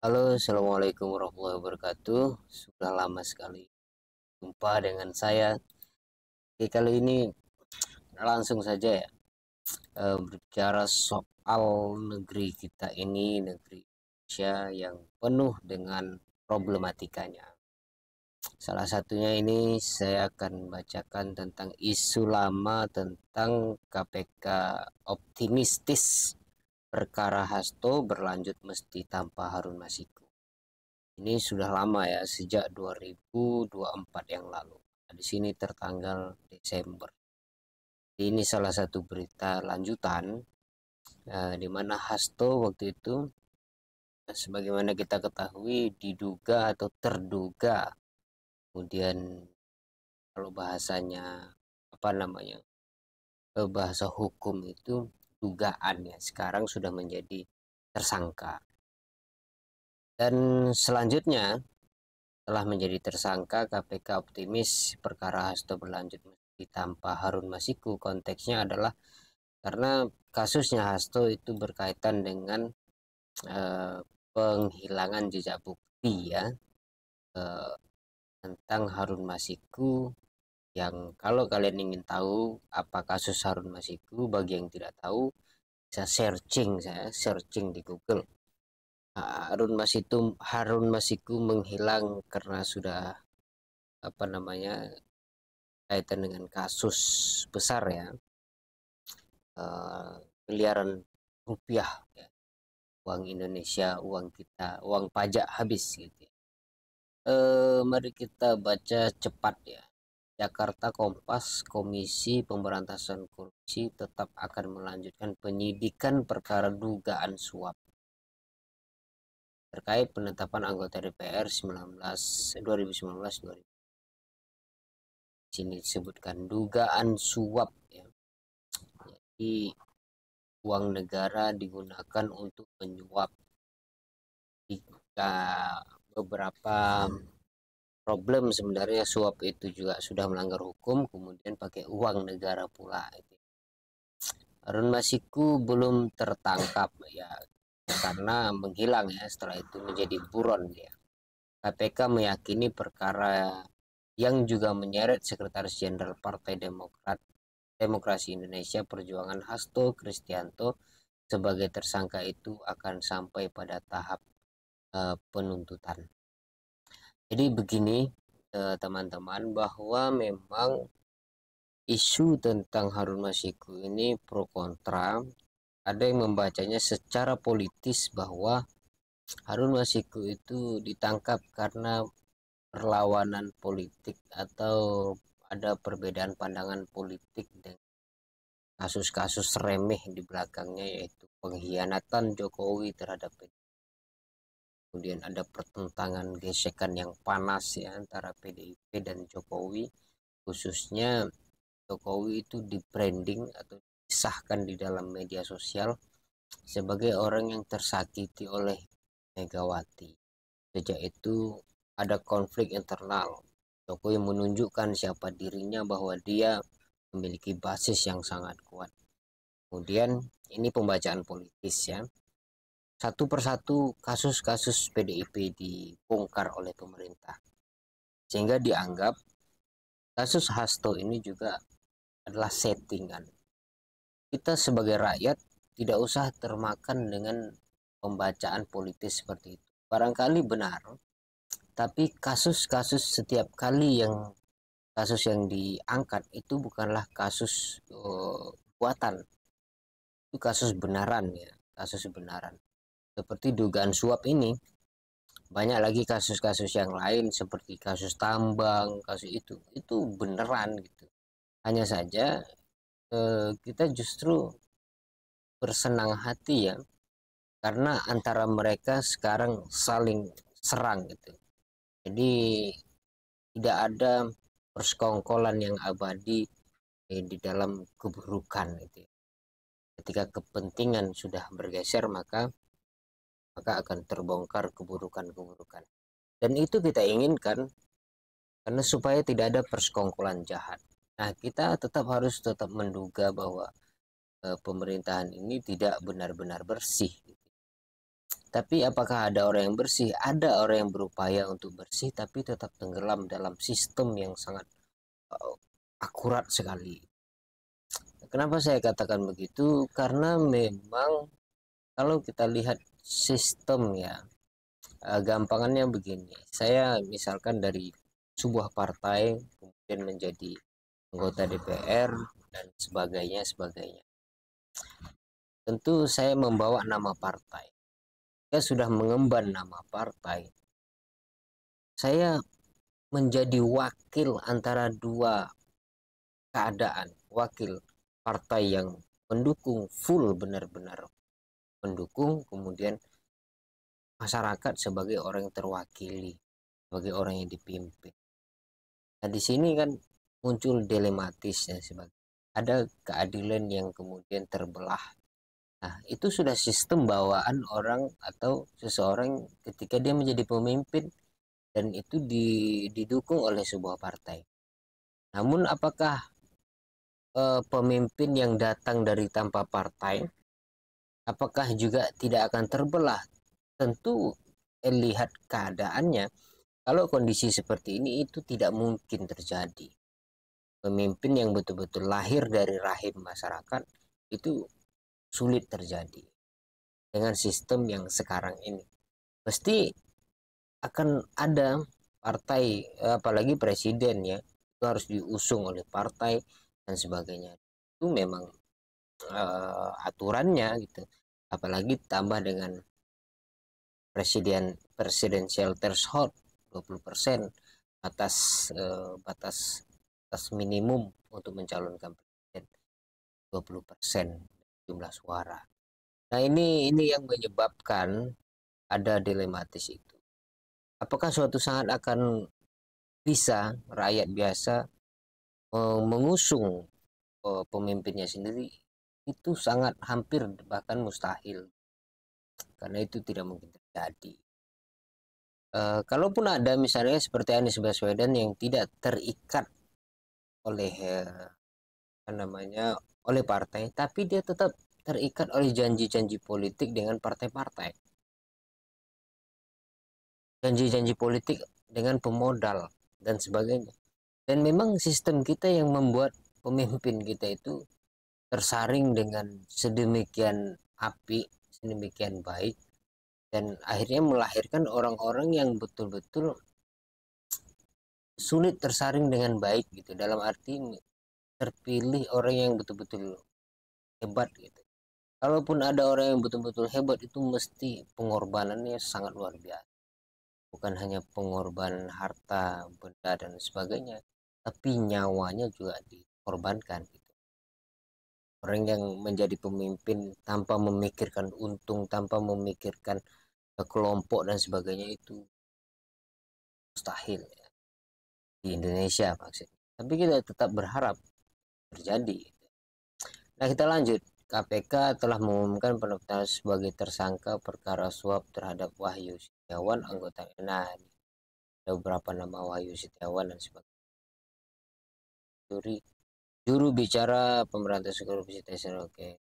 Halo, assalamualaikum warahmatullahi wabarakatuh. Sudah lama sekali jumpa dengan saya. Oke, kali ini langsung saja ya, berbicara soal negeri kita ini, negeri Indonesia yang penuh dengan problematikanya. Salah satunya ini saya akan bacakan tentang isu lama tentang KPK optimistis perkara Hasto berlanjut mesti tanpa Harun Masiku. Ini sudah lama ya, sejak 2024 yang lalu. Nah, di sini tertanggal Desember. Ini salah satu berita lanjutan, di mana Hasto waktu itu, sebagaimana kita ketahui, diduga atau terduga. Kemudian kalau bahasanya apa namanya, bahasa hukum itu dugaan ya. Sekarang sudah menjadi tersangka. Dan selanjutnya telah menjadi tersangka, KPK optimis perkara Hasto berlanjut meski tanpa Harun Masiku. Konteksnya adalah karena kasusnya Hasto itu berkaitan dengan eh, penghilangan jejak bukti ya, eh, tentang Harun Masiku, yang kalau kalian ingin tahu apa kasus Harun Masiku, bagi yang tidak tahu bisa searching, saya searching di Google. Harun Masiku menghilang karena sudah apa namanya, kaitan dengan kasus besar ya, miliaran rupiah ya, uang Indonesia, uang kita, uang pajak habis gitu ya. Mari kita baca cepat ya. Jakarta Kompas, Komisi Pemberantasan Korupsi tetap akan melanjutkan penyidikan perkara dugaan suap terkait penetapan anggota DPR 2019 2000. Sini disebutkan dugaan suap ya. Jadi uang negara digunakan untuk menyuap. Jika beberapa problem sebenarnya suap itu juga sudah melanggar hukum, kemudian pakai uang negara pula. Harun Masiku belum tertangkap ya, karena menghilang ya, setelah itu menjadi buron dia. KPK meyakini perkara yang juga menyeret Sekretaris Jenderal Partai Demokrasi Indonesia Perjuangan Hasto Kristianto sebagai tersangka itu akan sampai pada tahap penuntutan. Jadi begini, teman-teman, bahwa memang isu tentang Harun Masiku ini pro kontra. Ada yang membacanya secara politis bahwa Harun Masiku itu ditangkap karena perlawanan politik atau ada perbedaan pandangan politik dengan kasus-kasus remeh di belakangnya, yaitu pengkhianatan Jokowi terhadap PDIP. Kemudian ada pertentangan gesekan yang panas ya antara PDIP dan Jokowi, khususnya Jokowi itu di branding atau disahkan di dalam media sosial sebagai orang yang tersakiti oleh Megawati. Sejak itu ada konflik internal. Jokowi menunjukkan siapa dirinya, bahwa dia memiliki basis yang sangat kuat. Kemudian ini pembacaan politis ya. Satu persatu kasus-kasus PDIP dibongkar oleh pemerintah. Sehingga dianggap kasus Hasto ini juga adalah settingan. Kita sebagai rakyat tidak usah termakan dengan pembacaan politis seperti itu. Barangkali benar, tapi kasus-kasus setiap kali yang kasus yang diangkat itu bukanlah kasus buatan, itu kasus benaran ya, kasus benaran. Seperti dugaan suap ini, banyak lagi kasus-kasus yang lain seperti kasus tambang, kasus itu beneran gitu. Hanya saja kita justru bersenang hati ya, karena antara mereka sekarang saling serang gitu. Jadi tidak ada persekongkolan yang abadi di dalam keburukan gitu. Ketika kepentingan sudah bergeser, maka akan terbongkar keburukan-keburukan. Dan itu kita inginkan, karena supaya tidak ada persekongkolan jahat. Nah, kita harus tetap menduga bahwa pemerintahan ini tidak benar-benar bersih. Tapi apakah ada orang yang bersih? Ada orang yang berupaya untuk bersih tapi tetap tenggelam dalam sistem yang sangat akurat sekali. Kenapa saya katakan begitu? Karena memang kalau kita lihat sistem ya, gampangannya begini. Saya misalkan dari sebuah partai kemudian menjadi anggota DPR dan sebagainya. Tentu saya membawa nama partai. Saya sudah mengemban nama partai. Saya menjadi wakil antara dua keadaan, wakil partai yang mendukung full, benar-benar mendukung, kemudian masyarakat sebagai orang yang terwakili, sebagai orang yang dipimpin. Nah, di sini kan muncul dilematis ya, sebagai ada keadilan yang kemudian terbelah. Nah, itu sudah sistem bawaan orang atau seseorang ketika dia menjadi pemimpin dan itu didukung oleh sebuah partai. Namun apakah pemimpin yang datang dari tanpa partai, apakah juga tidak akan terbelah? Tentu lihat keadaannya. Kalau kondisi seperti ini itu tidak mungkin terjadi. Pemimpin yang betul-betul lahir dari rahim masyarakat itu sulit terjadi dengan sistem yang sekarang ini. Pasti akan ada partai, apalagi presiden ya, itu harus diusung oleh partai dan sebagainya. Itu memang aturannya gitu. Apalagi tambah dengan presidensial threshold 20%, batas batas minimum untuk mencalonkan presiden 20% jumlah suara. Nah, ini yang menyebabkan ada dilematis itu. Apakah suatu saat akan bisa rakyat biasa mengusung pemimpinnya sendiri? Itu sangat hampir bahkan mustahil, karena itu tidak mungkin terjadi. Kalaupun ada misalnya seperti Anies Baswedan yang tidak terikat oleh oleh partai, tapi dia tetap terikat oleh janji-janji politik dengan partai-partai, janji-janji politik dengan pemodal dan sebagainya. Dan memang sistem kita yang membuat pemimpin kita itu tersaring dengan sedemikian api, sedemikian baik, dan akhirnya melahirkan orang-orang yang betul-betul sulit tersaring dengan baik gitu, dalam arti terpilih orang yang betul-betul hebat gitu. Kalaupun ada orang yang betul-betul hebat itu mesti pengorbanannya sangat luar biasa, bukan hanya pengorbanan harta benda dan sebagainya, tapi nyawanya juga dikorbankan gitu. Orang yang menjadi pemimpin tanpa memikirkan untung, tanpa memikirkan kelompok dan sebagainya itu mustahil ya, di Indonesia maksudnya. Tapi kita tetap berharap terjadi. Nah, kita lanjut. KPK telah mengumumkan penetapan sebagai tersangka perkara suap terhadap Wahyu Setiawan, anggota. Nah, ada beberapa nama Wahyu Setiawan dan sebagainya. Juru bicara pemberantasan korupsi TSN. Oke.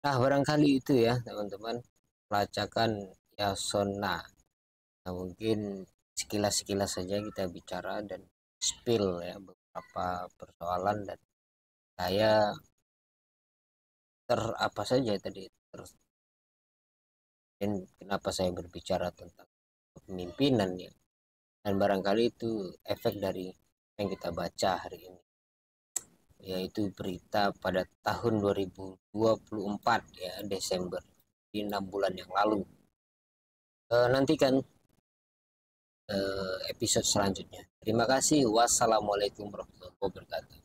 Nah, barangkali itu ya teman-teman, pelacakan Yasona. Nah, mungkin sekilas-sekilas saja kita bicara dan spill ya beberapa persoalan, dan saya apa saja tadi dan kenapa saya berbicara tentang kepemimpinan ya, dan barangkali itu efek dari yang kita baca hari ini, yaitu berita pada tahun 2024 ya, Desember, di 6 bulan yang lalu. Nantikan episode selanjutnya. Terima kasih. Wassalamualaikum warahmatullahi wabarakatuh.